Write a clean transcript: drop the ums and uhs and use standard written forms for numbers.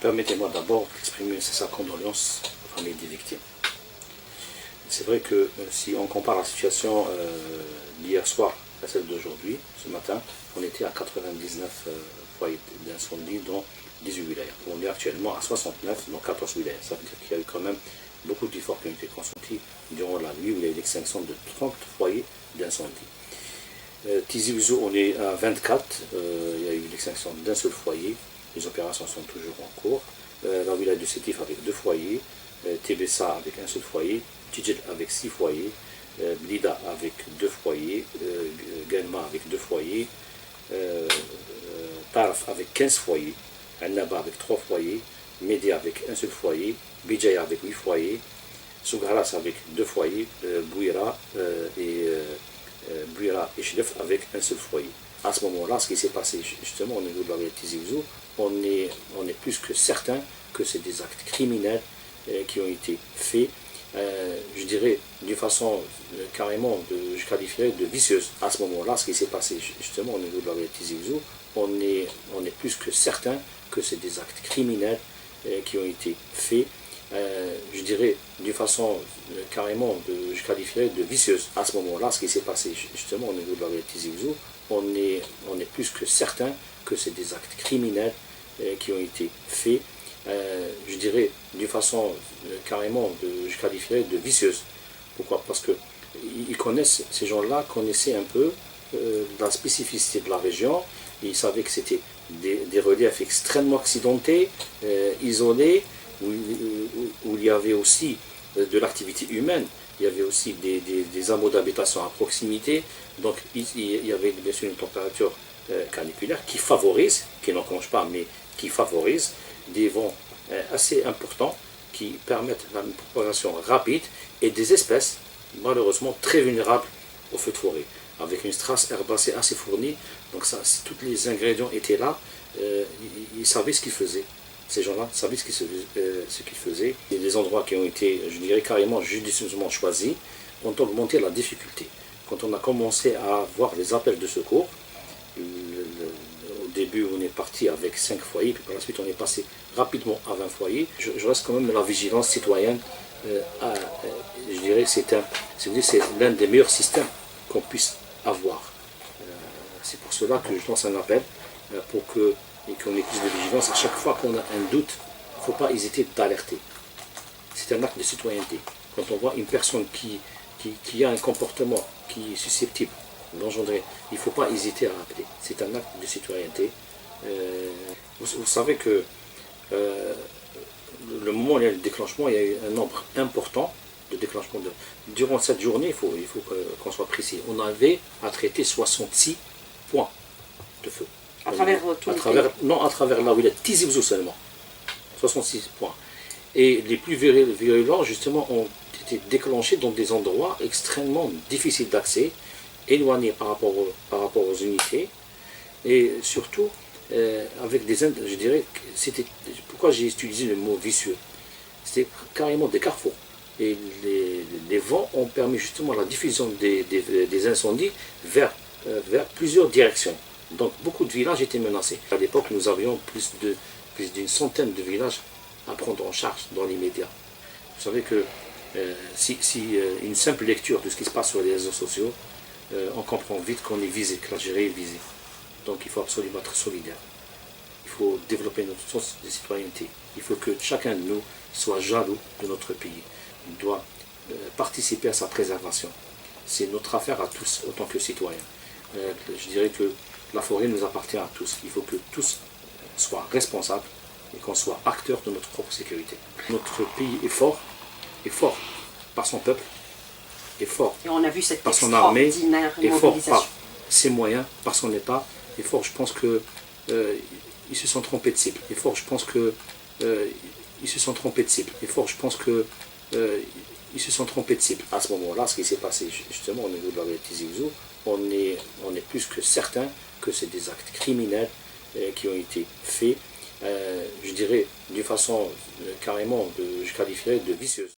Permettez-moi d'abord d'exprimer sa condoléance aux familles des victimes. C'est vrai que si on compare la situation d'hier soir à celle d'aujourd'hui, ce matin, on était à 99 foyers d'incendie dans 18 wilayas. On est actuellement à 69 dans 14 wilayas. Ça veut dire qu'il y a eu quand même beaucoup d'efforts qui ont été consentis durant la nuit où il y a eu l'extinction de 30 foyers d'incendie. Tizi Ouzou, on est à 24, il y a eu l'extinction d'un seul foyer, les opérations sont toujours en cours. La wilaya de Sétif avec 2 foyers, Tébessa avec un seul foyer, Tidjel avec 6 foyers, Blida avec 2 foyers, Galma avec 2 foyers, Tarf avec 15 foyers, Annaba avec 3 foyers, Média avec un seul foyer, Bidjaya avec 8 foyers, Sougaras avec 2 foyers, Bouira et Chlef avec un seul foyer. À ce moment-là, ce qui s'est passé justement au niveau de la wilaya de Tizi Ouzou, on est plus que certain que c'est des actes criminels qui ont été faits, je dirais d'une façon carrément, je qualifierais de vicieuse. À ce moment-là, ce qui s'est passé justement au niveau de la wilaya de Tizi Ouzou, on est plus que certain que c'est des actes criminels qui ont été faits, je dirais d'une façon carrément, je qualifierais de vicieuse. À ce moment-là, ce qui s'est passé justement au niveau de la wilaya de Tizi Ouzou, on est plus que certain que c'est des actes criminels qui ont été faits, je dirais d'une façon carrément, je qualifierais de vicieuse. Pourquoi? Parce que ils connaissent, ces gens-là connaissaient un peu la spécificité de la région. Ils savaient que c'était des reliefs extrêmement accidentés, isolés, où il y avait aussi de l'activité humaine, il y avait aussi des hameaux d'habitation à proximité, donc il y avait bien sûr une température caniculaire qui favorise, qui n'enclenche pas, mais qui favorise des vents assez importants qui permettent une propagation rapide et des espèces malheureusement très vulnérables au feu de forêt, avec une strasse herbacée assez fournie. Donc ça, si tous les ingrédients étaient là, ils savaient ce qu'ils faisaient. Ces gens-là savaient ce qu'ils faisaient. Et les endroits qui ont été, je dirais carrément judicieusement choisis, ont augmenté la difficulté. Quand on a commencé à voir les appels de secours, au début on est parti avec 5 foyers, puis par la suite on est passé rapidement à 20 foyers. Je reste quand même de la vigilance citoyenne. Je dirais que c'est l'un des meilleurs systèmes qu'on puisse avoir. C'est pour cela que je lance un appel pour qu'on ait plus de vigilance. À chaque fois qu'on a un doute, il ne faut pas hésiter d'alerter. C'est un acte de citoyenneté. Quand on voit une personne qui a un comportement qui est susceptible d'engendrer, il ne faut pas hésiter à appeler. C'est un acte de citoyenneté. Vous savez que le moment où il y a eu le déclenchement, il y a eu un nombre important de déclenchements. Durant cette journée, il faut qu'on soit précis, on avait à traiter 66 points de feu. À travers tout le pays? Non, à travers la wilaya de Tizi Ouzou seulement. 66 points. Et les plus virulents, justement, ont été déclenchés dans des endroits extrêmement difficiles d'accès, éloignés par rapport aux unités, et surtout avec je dirais, pourquoi j'ai utilisé le mot vicieux, c'était carrément des carrefours. Et les vents ont permis justement la diffusion des incendies vers plusieurs directions. Donc beaucoup de villages étaient menacés. À l'époque, nous avions plus d'une centaine de villages à prendre en charge dans l'immédiat. Vous savez que si une simple lecture de ce qui se passe sur les réseaux sociaux, on comprend vite qu'on est visé, que l'Algérie est visée. Donc il faut absolument être solidaire. Il faut développer notre sens de citoyenneté. Il faut que chacun de nous soit jaloux de notre pays. Il doit participer à sa préservation. C'est notre affaire à tous, autant que citoyens. Je dirais que la forêt nous appartient à tous. Il faut que tous soient responsables et qu'on soit acteurs de notre propre sécurité. Notre pays est fort par son peuple, est fort et on a vu cette par son armée, est fort par ses moyens, par son État, est fort. Je pense que ils se sont trompés de cible. Est fort. Je pense que ils se sont trompés de cible. Est fort. Je pense que ils se sont trompés de cible. À ce moment-là, ce qui s'est passé justement au niveau de la wilaya de Tizi Ouzou, on est plus que certain que c'est des actes criminels qui ont été faits, je dirais d'une façon carrément, je qualifierais de vicieuse.